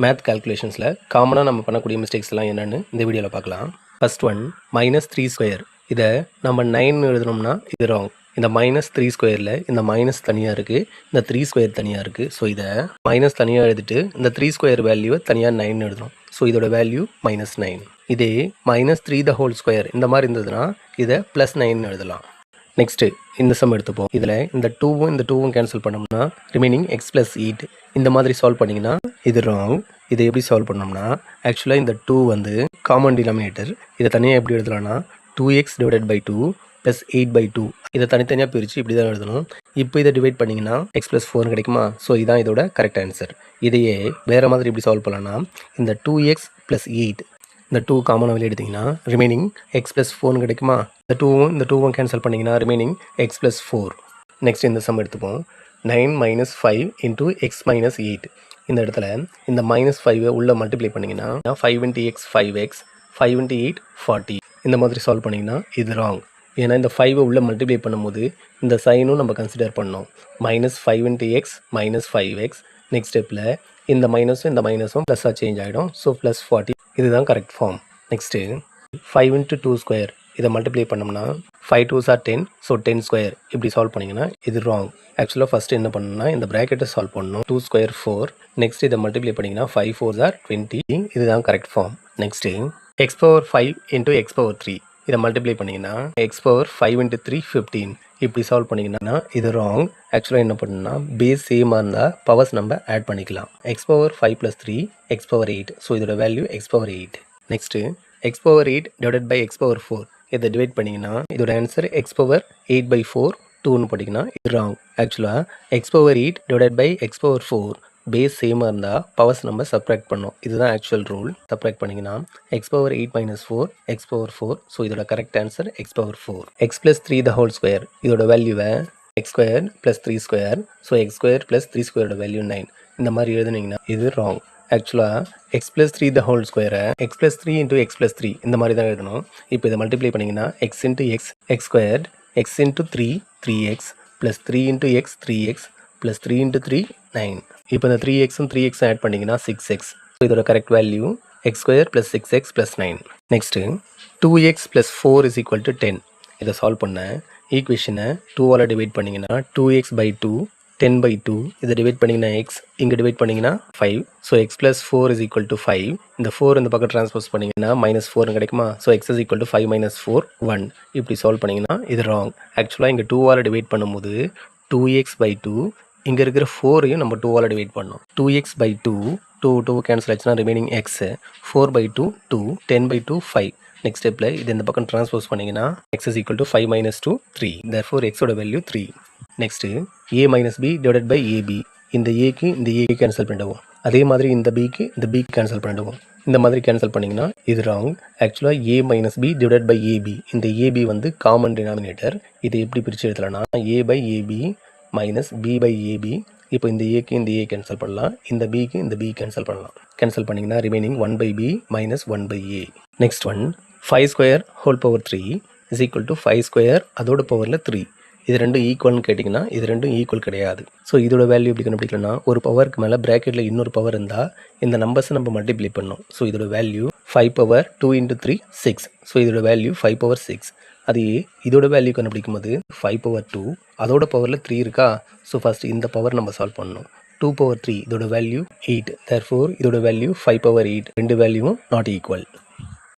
Math கால்குலேஷன்ஸில் காமனாக நம்ம பண்ணக்கூடிய மிஸ்டேக்ஸ்லாம் என்னென்னு இந்த வீடியோவில் பார்க்கலாம். ஃபர்ஸ்ட் ஒன் -3² இதை நம்ம 9 எழுதணும்னா இது ராங். இந்த -3² இந்த மைனஸ் தனியாக இருக்குது, இந்த 3² தனியாக இருக்குது. ஸோ இதை மைனஸ் தனியாக எழுதிட்டு இந்த 3² வேல்யூவை தனியாக 9 எழுதணும். ஸோ இதோட வேல்யூ -9. இதே -3² இந்த மாதிரி இருந்ததுன்னா இதை +9 எழுதலாம். நெக்ஸ்ட்டு இந்த சம் எடுத்துப்போம். இதில் இந்த 2வும் இந்த 2வும் கேன்சல் பண்ணோம்னா ரிமைனிங் x + 8 இந்த மாதிரி சால்வ் பண்ணிங்கன்னா இது ராங். இதை எப்படி சால்வ் பண்ணோம்னா ஆக்சுவலாக இந்த 2 வந்து காமன் டினாமினேட்டர். இதை தனியாக எப்படி எழுதலாம்னா 2x / 2 + 8/2 இதை தனித்தனியாக பிரித்து இப்படி தான் எழுதணும். இப்போ இதை டிவைட் பண்ணிங்கன்னா x + 4 கிடைக்குமா? ஸோ இதான் இதோட கரெக்ட் ஆன்சர். இதையே வேறு மாதிரி இப்படி சால்வ் பண்ணலாம்னா இந்த 2x + 8 இந்த 2 காமனாக வெளியே எடுத்திங்கன்னா ரிமைனிங் x + 4 கிடைக்குமா? இந்த 2வும் கேன்சல் பண்ணிங்கன்னா ரிமைனிங் x + 4. நெக்ஸ்ட் இந்த சம் எடுத்துப்போம். 9 - 5 × x - 8 இந்த இடத்துல இந்த -5 உள்ளே மல்டிப்ளை பண்ணிங்கன்னா 5 × x 5x 5 × 8 40 இந்த மாதிரி சால்வ் பண்ணிங்கன்னா இது ராங். ஏன்னா இந்த 5 உள்ளே மல்டிப்ளை பண்ணும்போது இந்த சைனும் நம்ம கன்சிடர் பண்ணோம். -5 × x - 5x நெக்ஸ்ட் ஸ்டெப்பில் இந்த மைனஸும் ப்ளஸ்ஸாக சேஞ்ச் ஆகிடும். ஸோ +40 இதுதான் கரெக்ட் ஃபார்ம். நெக்ஸ்ட்டு 5 × 2² இதை மல்டிப்ளை பண்ணோம்னா 5 2s are 10. ஸோ 10² இப்படி சால்வ் பண்ணிங்கன்னா இது ராங். ஆக்சுவலாக ஃபஸ்ட்டு என்ன பண்ணணும்னா இந்த ப்ராக்கெட்டை சால்வ் பண்ணணும். 2² 4 நெக்ஸ்ட் இதை மல்டிப்ளை பண்ணிங்கன்னா 5 4s are 20 இதுதான் correct form. Next x⁴ × x⁴ இதை மல்டிப்ளை பண்ணிங்கன்னா x⁴ 5 × 3 15 இப்படி சால்வ் பண்ணிங்கன்னா இது ராங். ஆக்சுவலாக என்ன பண்ணணும்னா பேஸ் சேமாக இருந்தால் பவர்ஸ் நம்ம ஆட் பண்ணிக்கலாம். x⁴ 5 + 3 x⁴ 8 ஸோ இதோட value x⁴ 8. Next x⁴ 8 / x⁴ இதை டிவைட் பண்ணிங்கன்னா இதோட ஆன்சர் x⁴ 8/4 2ன்னு போட்டிங்கன்னா இது ராங். ஆக்சுவலாக x⁴ 8 / x⁴ பேஸ் சேமாக இருந்தால் பவர்ஸ் நம்ம சப்ராக்ட் பண்ணோம். இதுதான் ஆக்சுவல் ரூல். சப்ராக்ட் பண்ணிங்கன்னா x⁴ 8 - 4 x⁴ ஸோ இதோட கரெக்ட் ஆன்சர் x⁴. x + 3² இதோட வேல்யூவை x² + 3². ஸோ x² + 3² வேல்யூ 9 இந்த மாதிரி எழுதுனீங்கன்னா இது ராங். ஆக்சுவலாக x + 3² x + 3 × x + 3 இந்த மாதிரி தான் எழுதணும். இப்போ இதை மல்டிப்ளை பண்ணிங்கன்னா x × x x², x × 3 3x + 3 × x 3x + 3 × 3 9. இப்போ இந்த 3xம் 3xம் ஆட் பண்ணிங்கன்னா 6x. ஸோ இதோட correct value x² + 6x + 9. Next 2x + 4 = 10 இதை சால்வ் பண்ண ஈக்குவேஷனை 2ஆல் டிவைட் பண்ணிங்கன்னா 2x/2 10/2 இதை டிவைட் பண்ணிங்கன்னா x இங்கே டிவைட் பண்ணிங்கன்னா 5. So x + 4 = 5. இந்த 4 இந்த பக்கம் ட்ரான்ஸ்போஸ் பண்ணிங்கன்னா -4 கிடைக்குமா? ஸோ x = 5 - 4 1 இப்படி சால்வ் பண்ணிங்கன்னா இது ராங். ஆக்சுவலாக இங்கே 2ஆல் டிவைட் பண்ணும்போது 2x/2 இங்கே இருக்கிற 4ஐயும் நம்ம 2ஆல் டிவைட் பண்ணோம். 2x/2 2 கேன்சல் ஆச்சுன்னா ரிமைனிங் x 4/2 2 10/2 5. நெக்ஸ்ட் ஸ்டெப்பில் இது இந்த பக்கம் ட்ரான்ஸ்போஸ் பண்ணிங்கன்னா x = 5 - 2 3. therefore x ஓட value 3. Next a - b / ab இந்த ஏக்கு இந்த ஏக்கு கேன்சல் பண்ணிடுவோம். அதே மாதிரி இந்த பிக்கு இந்த பிக்கு கேன்சல் பண்ணிடுவோம். இந்த மாதிரி கேன்சல் பண்ணிங்கன்னா இது ராங். ஆக்சுவலாக a - b / ab இந்த ab வந்து காமன் டினாமினேட்டர். இதை எப்படி பிரித்து எழுதலாம்னா a/ab - b/ab. இப்போ இந்த ஏக்கு இந்த ஏ கேன்சல் பண்ணலாம், இந்த பிக்கு இந்த பி கேன்சல் பண்ணலாம். கேன்சல் பண்ணிங்கன்னா remaining 1/b - 1/a. Next one 5² ² 3 = 5² அதோட பவரில் 3 இது ரெண்டும் ஈக்குவல்னு கேட்டிங்கன்னா இது ரெண்டும் ஈக்குவல் கிடையாது. ஸோ இதோட வேல்யூ எப்படி கண்டுபிடிக்கலாம்னா ஒரு பவருக்கு மேலே ப்ராக்கெட்டில் இன்னொரு பவர் இருந்தால் இந்த நம்பர்ஸை நம்ம மல்டிப்ளை பண்ணோம். ஸோ இதோட வேல்யூ 5 2 × 3 6. ஸோ இதோட வேல்யூ 5/6. அதே இதோட வேல்யூ கண்டுபிடிக்கும் போது 5/2 அதோட பவரில் 3 இருக்கா? ஸோ ஃபஸ்ட் இந்த பவர் நம்ம சால்வ் பண்ணணும். 2/3 இதோட வேல்யூ 8. therefore இதோட வேல்யூ 5/8 ரெண்டு வேல்யூவும் நாட் ஈக்குவல்.